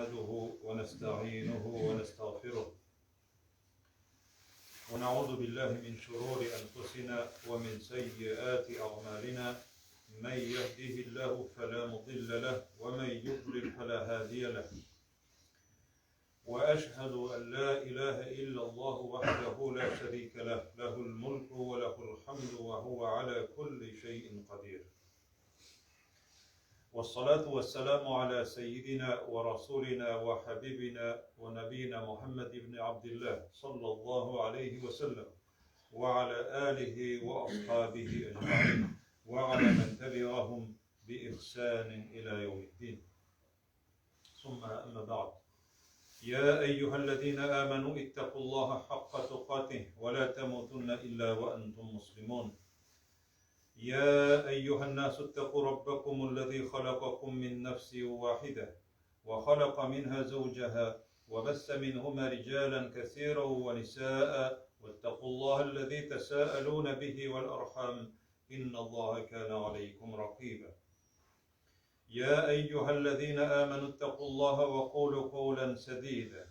نحمده ونستعينه ونستغفره ونعوذ بالله من شرور أنفسنا ومن سيئات أعمالنا من يهده الله فلا مضل له ومن يضلل فلا هادي له وأشهد أن لا إله إلا الله وحده لا شريك له له الملك وله الحمد وهو على كل شيء قدير والصلاة والسلام على سيدنا ورسولنا وحبيبنا ونبينا محمد بن عبد الله صلى الله عليه وسلم وعلى آله وأصحابه أجمعين وعلى من تبعهم بإحسان إلى يوم الدين ثم أما بعد يا أيها الذين آمنوا اتقوا الله حق تقاته ولا تموتن إلا وأنتم مسلمون يا أيها الناس اتقوا ربكم الذي خلقكم من نفس واحدة وخلق منها زوجها وبث منهما رجالا كثيرا ونساء واتقوا الله الذي تساءلون به والأرحام إن الله كان عليكم رقيبا يا أيها الذين آمنوا اتقوا الله وقولوا قولا سديدا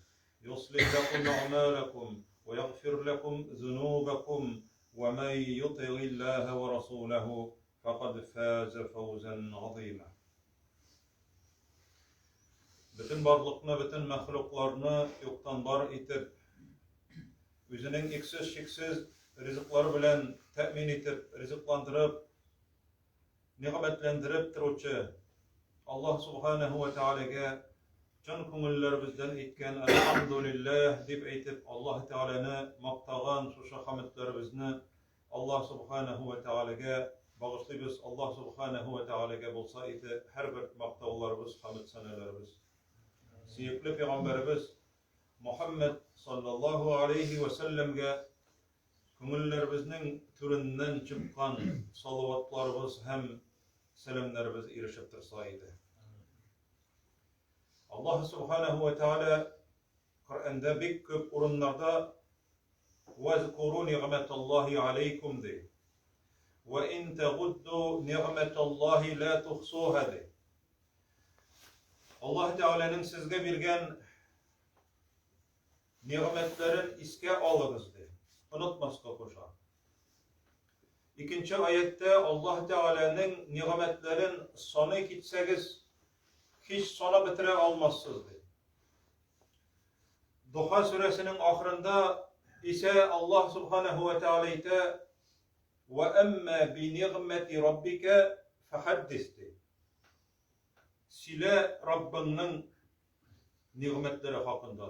يصلح لكم أعمالكم ويغفر لكم ذنوبكم ومن يطع الله ورسوله فقد فاز فوزا عظيما. Bütün barlıkını, bütün mahluklarını yoktan var etip, özünün eksiz şeksiz rızıkları bilen temin etip, rızıklandırıp, nimetlendirip turuvchi Allah subhanahu ve Teala'ga can ko'ngillerimizdan aytgan alhamdulillah deb aytib Alloh taolani maqtagan shu hamdlarimizni Allah subhanahu ve Teala'ga bağışlayız. Allah subhanahu ve Teala'ga bo'lsa edi har bir maqtovlarimiz, hamd sanalarimiz. Suyukli Peygamberimiz Muhammed sallallahu aleyhi ve sellemga ko'ngillerimizning turindən chiqqan salavatlarimiz ham selamlarimiz erişib tursa edi. Allah subhanahu ve Teala Kur'an'da pek köp orunlarda وَذْكُرُوا نِعْمَةَ اللّٰهِ عَلَيْكُمْ de. وَاِنْ تَغُدُّوا نِعْمَةَ اللّٰهِ لَا تُحْصُوهَا de. Allah Teala'nın sizge bilgen nimetlerin iske alınız de. Unutmazsa koşa. İkinci ayette Allah Teala'nın nimetlerin sonu gitseniz hiç sona bitire almazsınız de. Duha suresinin ahirinde ise Allah subhanahu ve Teala ite ve emme bi ni'meti rabbike fehaddiste. Sile Rabbinin nimetleri hakkında.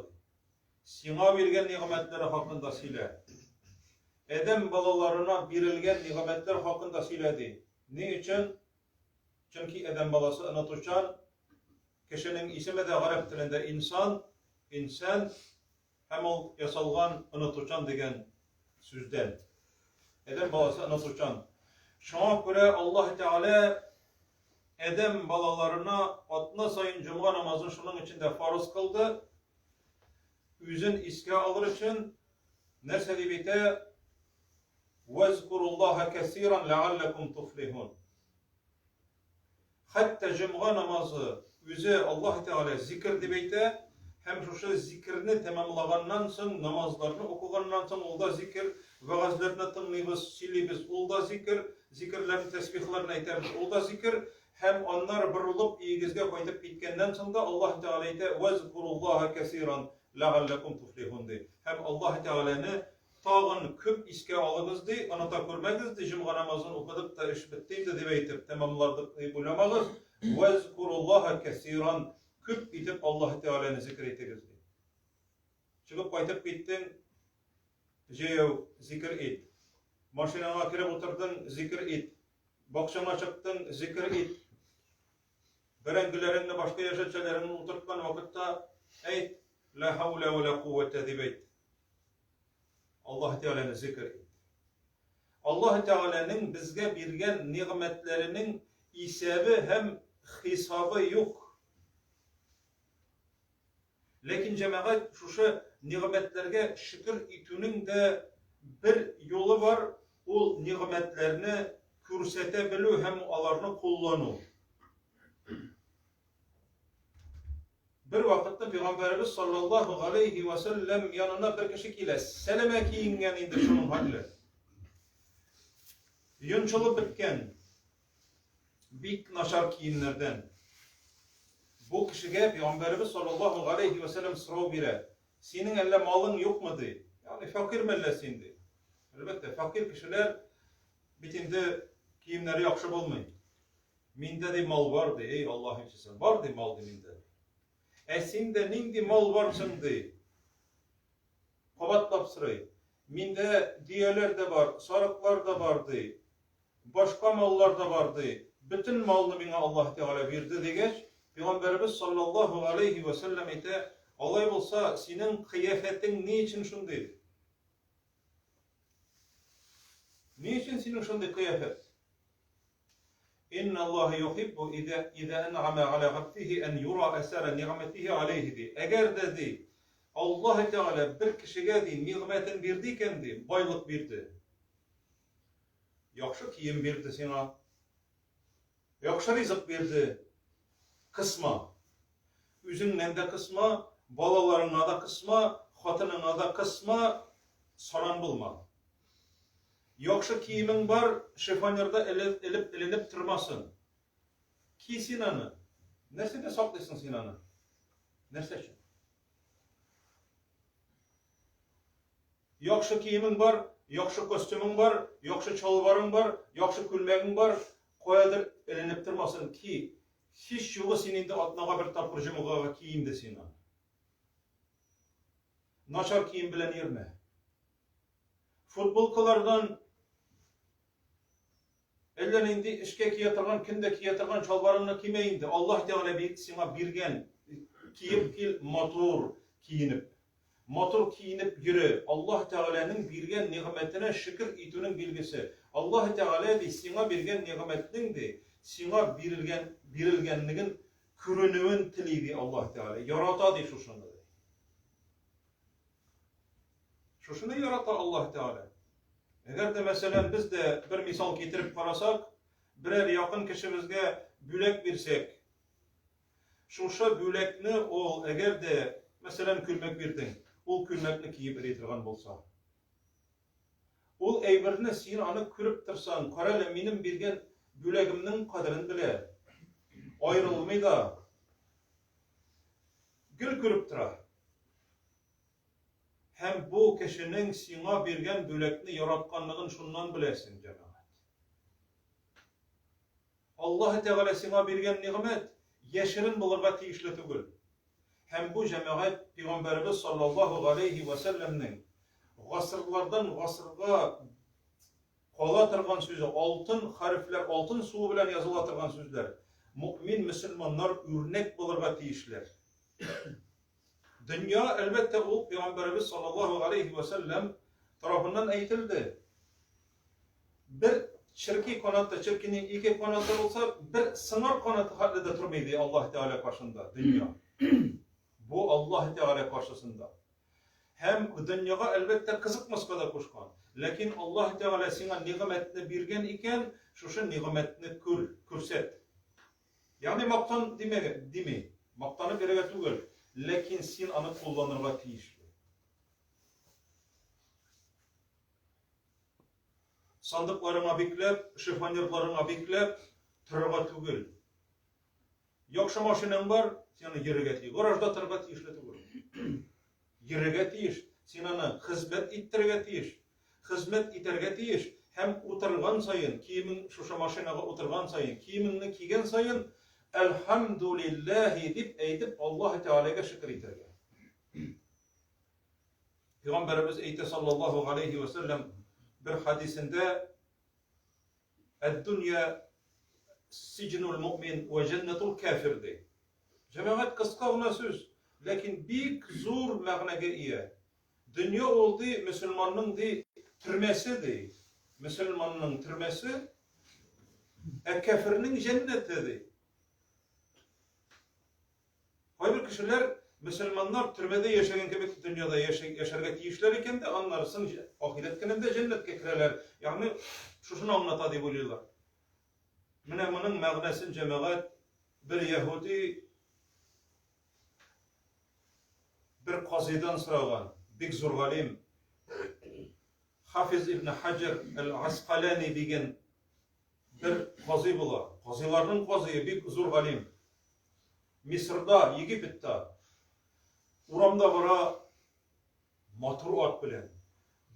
Sina vergen nimetleri hakkında sile. Edem balalarına verilgen nimetler hakkında siledi. Ne için? Çünkü Edem balası unutuşan kişinin ismi de Arap dilinde insan hem o yasalgan unutuşan degen sözden. Edem balası unutuşan. Şuna göre Allah Teala Edem balalarına 60 sayın cuma namazını şunun içinde farz kıldı. Üzün iske alır için nerse dibite وَذْكُرُوا كَثِيرًا لَعَلَّكُمْ تُفْلِحُونَ. Hatta cuma namazı üzü Allah Teala zikir dibeyte hem şu zikrini tamamlagandan soň namazlarını okugandan soň olda zikir vaazlarını tınlayız, silibіз, olda zikirlerin tesbihlerini aytamiz, olda zikir hem onlar birilip iyigizge koyup bitkenden soň da Allah Teala ayta وَذْكُرُوا كَثِيرًا لَعَلَّكُمْ تُفْلِحُونَ de. Hem Allah Teala'nı tağın köp iske alığızdı, anata görmegizdi, cuma namazını okudup da iş bittiydi deb aytib tamamlardık bulamağız. وَذْكُرُوا كَثِيرًا köp itip Allah Teala'nı zikir etegizdi. Çıkıp aytıp bittin, zikir et. Maşinana kirip oturdun, zikir et. Bakşana çıktın, zikir et. Berengilerini başka yaşatçılarını oturtkan vakitte ayt. La havle ve la kuvvete deb ayt. Allah Teala'nı zikir et. Allah Teala'nın bizge bergen nimetlerinin isabı hem hesabı yok. Lekin cemaat şu nimetlerge şükür etünün de bir yolu var. O nimetlerini körsetebilir hem alarını kullanır. Bir vakit zaman Peygamberimiz sallallahu aleyhi ve sellem yanına bir kişi kile. Seleme kiyingen indi şunun halle. Yunçulu bitken, bik naşar kiyinlerden. Bu kişiye Peygamberimiz sallallahu aleyhi ve sellem sırav bire. Senin elle malın yok mu de? Yani fakir mellesindi. Elbette fakir kişiler bitinde kiyimleri yakşı bulmayın. Minde de mal vardı ey Allah'ın için. Vardı mal de minde. Sinde nindi mal varsın de. Kovat sırayı. Minde diyeler de var, sarıklar da vardı. Başka mallar da vardı. Bütün malını bana Allah Teala verdi degeç. Peygamberimiz sallallahu aleyhi ve sellem ite olay olsa senin kıyafetin ne için şundaydı? Niçin senin şunday kıyafet? İnna Allah yuhibbu iza en'ama ala abdihi en yura asara ni'metihi aleyhi di. Eğer dedi Allah Teala bir kişiye di nimetin verdiken di baylık verdi. Yaxşı kiyim verdi sana. Yaxşı rızık verdi. Kısma. Üzünden de kısma, balalarına da kısma, hatınına da kısma, saran bulma. Yaxşı kiyimin var, şifonerde elenip tırmasın. Ki sinanı. Nesine saklaysın sinanı? Nese için? Yaxşı kiyimin var, yaxşı kostümün var, yaxşı çalvarın var, yaxşı külmegin var, koyadır elenip tırmasın ki hiç yolu senin de atnağa bir tapırcımığa kiyim de sinan. Naşar kiyim bilen yerme. Futbolkalardan ellerinde işke kiyatırgan, kinde kiyatırgan çalvarını kime indi? Allah Teala bir sana birgen kiyip kil motor kiyinip. Motor kiyinip yürü. Allah Teala'nın birgen nimetine şükür etinin bilgisi. Allah Teala de sana birgen nimetinin de sana birilgenliğin kürünüün tiliydi Allah Teala. Yaratadı şuşunu. Şuşunu yarata Allah Teala. Eğer de mesela biz de bir misal getirip parasak, birer yakın kişimizge bülek versek, şuşa bülekni ol eğer de mesela külmek verdin, ol külmekni kiyip eretirgan bolsa. Ol eybirini sen anı kürüp tırsan, karayla benim birgen bülegimnin kadarını bile ayrılmayda gül kürüp tıra. Hem bu kişinin sana birgen bülekni yaratkanlığın şundan bilesin cemaat. Allah Teala sana birgen nimet yeşirin bulurga tiyişli tügül. Hem bu cemaat Peygamberimiz sallallahu aleyhi ve sellem'nin gasırlardan gasırga kolatırgan sözü, altın harfler, altın suğu bilen yazılatırgan sözler. Mümin Müslümanlar örnek bulurga tiyişler. Dünya elbette o Peygamberimiz sallallahu aleyhi ve sellem tarafından eğitildi. Bir şirki kanatta, şirkinin iki kanatı olsa bir sınır kanatı halde durmaydı Allah Teala karşısında dünya. Bu Allah Teala karşısında. Hem dünyaya elbette kızıkmaz kadar koşkan. Lakin Allah Teala sana nimetini birgen iken şu nimetini körset. Yani maktan deme. Maktanı berege tügül. Lakin sen anı kullanırga tiyişli. Sandıklarına biklep, şifonyerlarına biklep, tırga tügül. Yaxşı maşinen var, seni yerige tiyiş. Garajda tırga tiyişli tügül. Yerige tiyiş. Sen anı hizmet ittirge tiyiş. Hizmet iterge tiyiş. Hem oturgan sayın, kimin şu maşinaga oturgan sayın, kiminni kigen sayın, elhamdülillahi dip eydip Allah Teala'ya şükür eterge. Peygamberimiz eyti sallallahu aleyhi ve sellem bir hadisinde "Dünya sicnul mu'min ve cennetul kafir" de. Cemaat kıskağına söz. Lakin bir zor mağnaga iya. Dünya oldu Müslümanın de türmesi de. Müslümanın türmesi kafirinin cenneti de. Hayır kişiler, Müslümanlar türmede yaşayan gibi dünyada yaşarga tiyişler iken de anlarsın ahiret gününde cennetke kireler. Yani şunu anlatadı buluyorlar. Mine bunun mağnesini cemaat bir Yahudi bir qazıdan sıragan, bik zor galim, Hafiz ibn Hajar el-Asqalani degen bir qazı bula. Qazılarning qazıyı bik zor galim. Misrda, Yigit'te, uramda bara motor at bilen,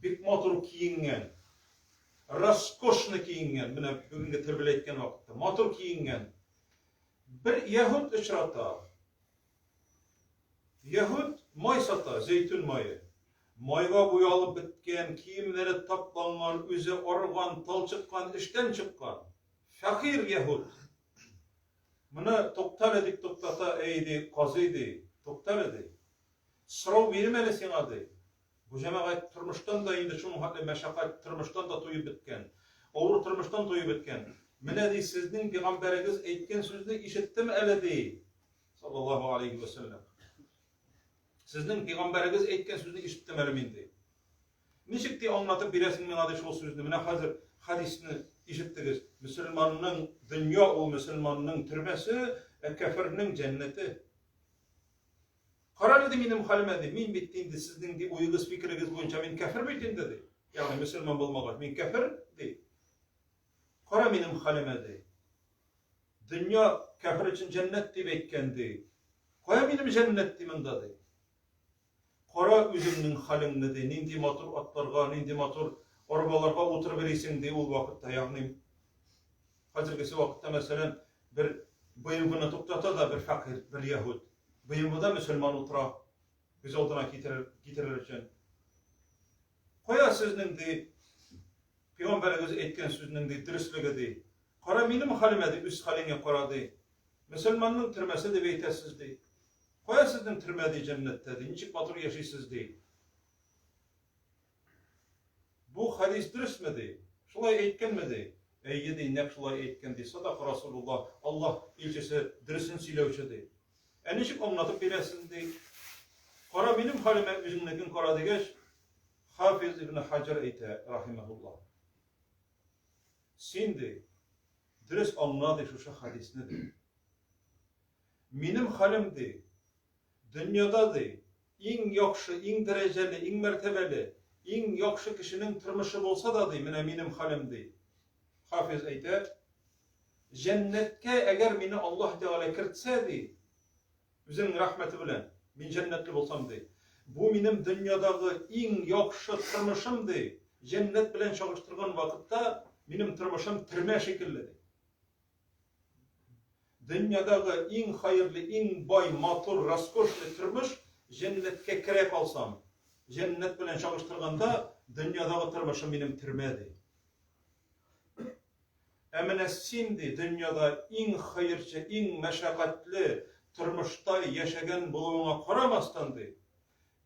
bik motor kiyingen, raskoshni kiyingen, mine bugungi til bilan aytgan vaqtda, motor kiyingen, bir Yahud ichrata. Yahud moy sata, zeytun moyi. Moyga boyalıb bitken, kiyimleri taplangan, üzü organ, tal çıkkan, işten çıkkan. Fakir Yahud. Mına toktar edik toktata eydi, qazıydı, toktar edik. Sırav vermeli sana dey. Bu cemaat turmuştan da indi şunun hatta meşakkat turmuştan da toyup bitken. Oğru turmuştan toyup bitken. Mine dey sizning peygamberiniz aytgan sözni işittim ele dey. Sallallahu aleyhi ve sellem. Sizning peygamberiniz aytgan sözni işittim ele men dey. Nişik dey anlatıp biresin men adi şol sözni. Mine hazır hadisini işittigiz. Müslümanның dünya o Müslümanның türmesi, kafirning cenneti. Qara dedi menim halime dedi. Men bittiğinde sizning de uyuğuz fikriniz boyunca men kafir bittim dedi. Yani Müslüman bolmagan men kafir dedi. Qara menim halime dedi. Dünya kafir için cennet deb aytgandi. Qoya menim cennet demin dedi. Qara özümning halingni dedi. Nindi motor atlarga, nindi motor arabalarga oturup vereysin diye ol vakitte. Yani hazırgisi vakitte mesela bir bıyığını toktata da bir fakir, bir Yahud. Bıyığında Müslüman otura, biz olduğuna getirir için. Qoya sizning de, Peygamberimiz aytgan sözning de dürüstlüğü de. Qara menim halime de, üst halinge qara de. Müslümanның türmesi de beytesiz de. Qoya sizning türmedi cennette de. Niçik batur yaşaysız de. Bu hadis dürüst mü de? Şulay aytgan mı de? Eyye de, nek şulay aytgan de. Sadaka Rasulullah, Allah ilçesi dürüsün silevçi de. Niçik anlatıp bilesin de. Qara menim halime özümnekin qara degeç. Hafiz ibn Hajar ayta rahimahullah. Şimdi dürüst anladı şu hadisini de. Menim halim de, dünyada de, en yakşı, en dereceli, en mertebeli, en yakşı kişinin turmuşu bolsa da de, menim halim de. Hafiz ayta, cennetke eğer meni Allah Teala kirtse de, özünün rahmeti bilen, men cennetli bolsam de. Bu menim dünyadagi en yakşı turmuşum de, cennet bilen çağıştırgan vakitte menim turmuşum türme şekilli de. Dünyadagi en hayırlı, en boy, motor, raskoshli turmuş cennetke kirep alsam, cennet bilen çağıştırganda dünyadagi turmuşum menim türme de. Emine şimdi dünyada en hayırçı, en meşakkatli turmuşta yaşagan buluğuna qaramasdan de.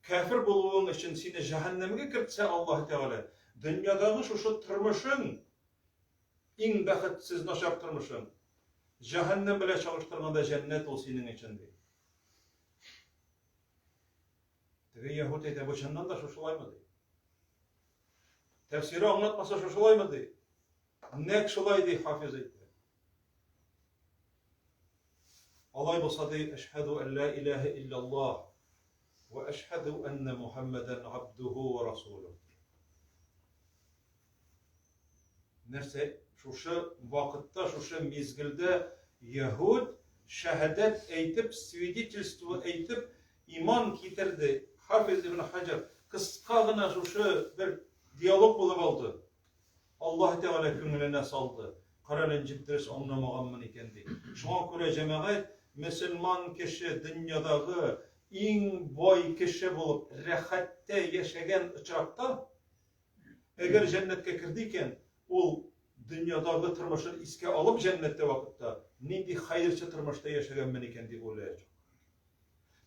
Kafir buluğun için seni cehennemge kirtse Allah Teala, dünyadagi şu turmuşun en baxitsiz naşar turmuşun cehennem bile çalıştırganda cennet ol senin içinde. Tege Yahud ayta bu şundan da şuşulaymadı. Tefsiri anlatmasa şuşulaymadı. Nek şulaydı Hafiz ayta. Alay bolsa de eşhedü en la ilahe illallah ve eşhedü enne Muhammeden abduhu ve rasuluh. Nerse şu vakitte, şu mezgilde Yahud şehadet eytip, свидетельство eytip iman getirdi. Hafiz ibn Hajar kıskağına şu bir diyalog bulup aldı. Allah Teala köngüline saldı. Qaralan ciddiris anlamağanmın ikendi. Şuna göre cemaat Müslüman kişi dünyadagi en boy kişi bulup rahatda yaşagan uçrakta eğer cennetke kirdiyken ol dünyadagi turmuşunu iske alıp cennette vakitte nindi hayırçı turmuşta yaşagan men eken deb o'ylayacak.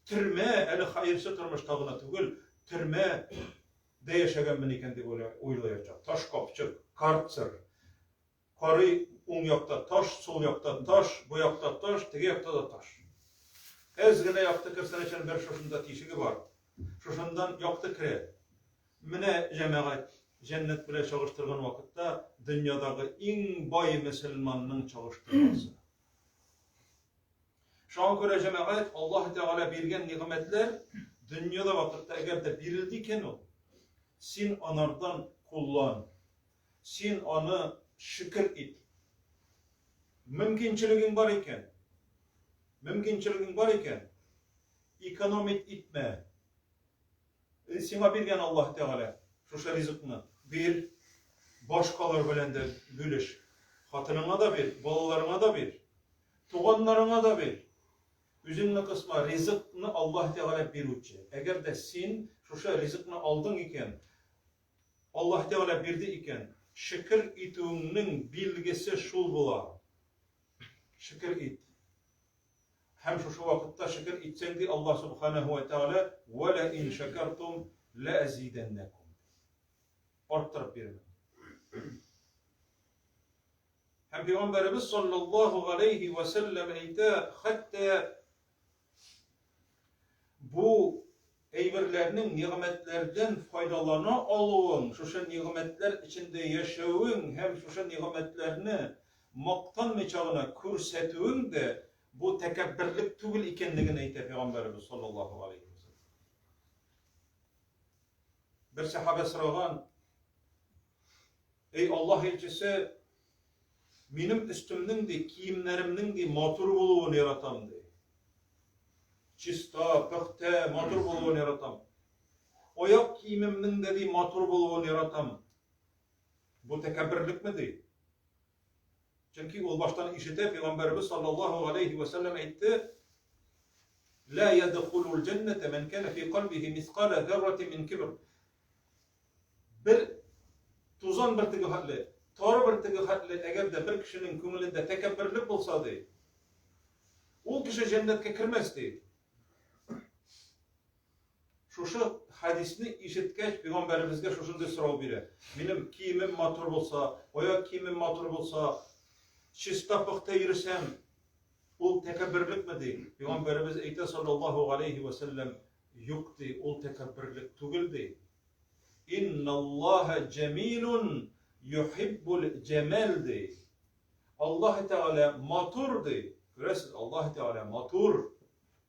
Türme eli hayırçı turmuştagina tugul, türme de yaşagan men eken deb o'ylayacak. Taş kapçık, kartsır. Qari o'ng yoqda taş, sol yoqda taş, bu yoqda taş, tege yoqda da taş. Ezgina yoqda kirsan için bir şuşunda teshigi bor. Şuşundan yoqda kire. Mine cemaat cennet bile çalıştırgan vakitte dünyadagi en boy Müslümanның çalıştırması. Şuna göre cemaat Allah Teala bergen nimetler dünyada vakitte eğer de birildiyken o, sen onlardan kullan, sen onu şükür et. Mümkünçülüğün var iken, ekonomik etme. Sana bergen Allah Teala, şuşa rizikini bir, başkalar bilen de bölüş. Hatınına da bir, balalarına da bir, tuğanlarına da bir. Üzünün kısma rizikini Allah Teala berüçe. Eğer de sen şuşa rizikini aldın iken, Allah Teala berdi iken, şükür etüğünün bilgisi şul bula. Şükür et. Hem şu vakitte şükür etsen de Allah Subhanahu ve Teala وَلَا اِنْ شَكَرْتُمْ لَاَزِيدَنَّكُمْ arttırıp verin. Hem Peygamberimiz sallallahu aleyhi ve sellem eyde hatta bu eyverlerinin nimetlerden faydalana alığın, şu nimetler içinde yaşayın, hem şu nimetlerini maktanmayacağına körsetüğün de bu tekebbürlük tügül ikenligini eyte Peygamberimiz sallallahu aleyhi ve sellem. Bir sahabe sıragan, ey Allah elçisi, benim üstümden de, kiyimlerimden de matur buluğunu yaratam de. Çista, pıhte, matur buluğunu yaratam. Oyak kiyimimden de matur buluğunu yaratam. Bu tekebbürlük mi değil? Çünkü o baştan işite Peygamberimiz sallallahu aleyhi ve sellem etti. La yedhulul cennete men kana fi kalbihi miskala zerreti min kibr. Bir tuzan bir tigi hatli, doğru bir tigi hatli eğer de bir kişinin kömülünde tekebbürlük olsa değil, o kişi cennetke kirmezdi. Şu hadisini işitkeç Peygamberimizge şuşunda soru biri. Benim kiyimim matur olsa, oyak kiyimim matur olsa, çista pıhta yürüsem, o tekebbürlük mi değil? Peygamberimiz eyte sallallahu aleyhi ve sellem yoktu, o tekebbürlük tügüldü. İnna Allah cemilun yuhibbul cemaldi. Allah Teala maturdu. Görəsiz Allah Teala matur.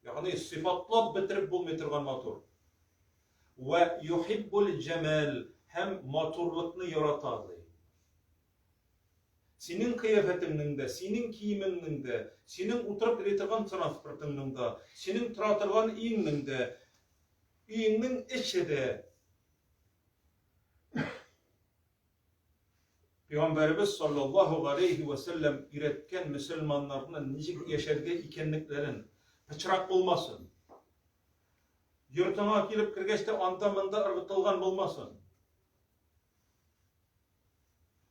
Yani sıfatlab bitirip bulmaytırgan matur. Ve yuhibbul cemal hem maturlukni yaratadı. Senin kıyafetinin de, senin kiyiminin de, senin oturup iletirgan transportının da, senin tıratırgan iyinin de, iyinin içi de, Peygamberimiz sallallahu aleyhi ve sellem üretken Müslümanlarının nicik yaşarga ikenliklerin pıçırak olmasın. Yurtuna kelip kirgeçte antamında ırgıtılgan bulmasın.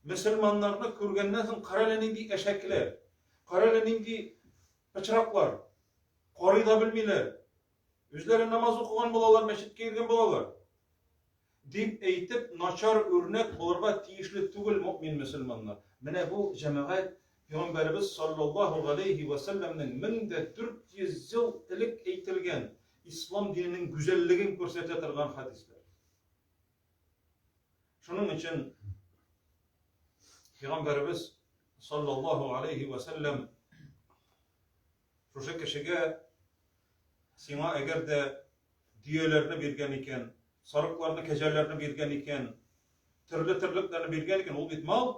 Müslümanlarını körgenden soň karalenindi eşekler, karalenindi pıçıraklar, koruyda bilmeyler, üzleri namaz okugan bolalar, meşitke girgen bolalar. Deyip eytip naçar örnek olurga tiyişli tügül mümin Müslümanlar. Mene bu cemaat Peygamberimiz sallallahu aleyhi ve sellem'nin 1400 yıl ilik eytilgen İslam dininin güzelligini körsetetirgan hadisler. Şunun için Peygamberimiz sallallahu aleyhi ve sellem şu kişiye sana eğer de diyelerini bergen iken, sarıklarını, kecerlerini bergen iken, tırlıklarını bergen iken, ol bit mal.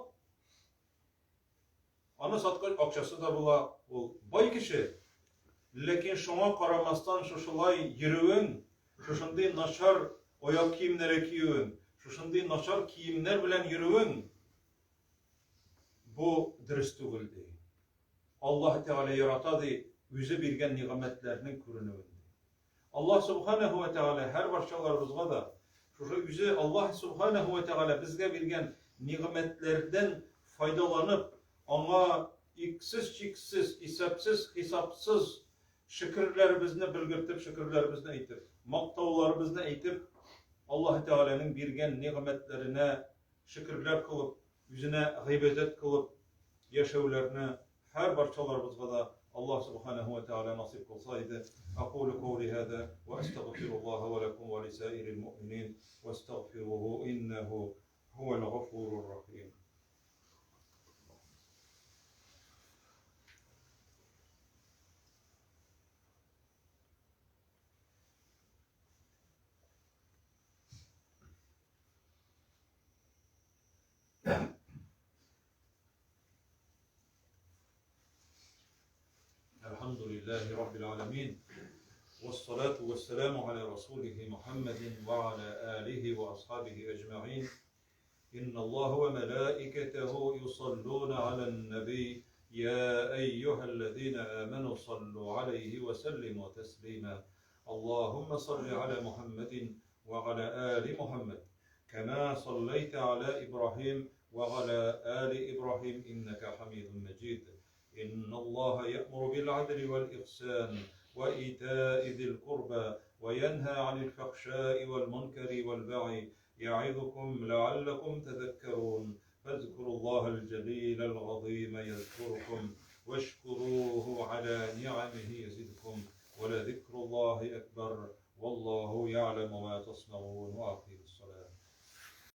Anı satqaç akçası da bula, ol bay kişi. Lekin şuna karamastan şuşulay yürüyün, şuşunday naşar oyak kiyimlere kiyün, şuşunday naşar kiyimler bilen yürüyün. Bu dürüst tügüldü. Allah Teala yaratadı, yüzü bergen nimetlerinin körünüğünde. Allah Subhanahu ve Teala her barçalarımızga da şu yüzü Allah Subhanahu ve Teala bizge bergen nimetlerden faydalanıp ona iksiz, çiksiz, hesapsız şükürlerimizni bilgirtip, şükürlerimizni eytip, maktavlarımızını eytip Allah Teala'nın bergen nimetlerine şükürler kılıp, yüzüne gıybedet kılıp yaşavlarını her barçalarımızga da Allah Subhanahu ve Teala nasip kılsaydı. Aqulu kavli hada ve estağfirullah ve lekum ve lisairil mu'minin ve estağfiruhu innehu huvel gafurur rahim. الحمد لله رب العالمين، والصلاة والسلام على رسوله محمد وعلى آله وأصحابه أجمعين. إن الله وملائكته يصلون على النبي يا أيها الذين آمنوا صلوا عليه وسلموا تسليما. اللهم صل على محمد وعلى آل محمد كما صليت على إبراهيم وعلى آل إبراهيم إنك حميد مجيد. إن الله يأمر بالعدل والإحسان وإيتاء ذي القربى وينهى عن الفحشاء والمنكر والبغي يعظكم لعلكم تذكرون. فاذكروا الله الجليل العظيم يذكركم واشكروه على نعمه يزدكم ولذكر الله أكبر والله يعلم ما تصنعون. وأقيموا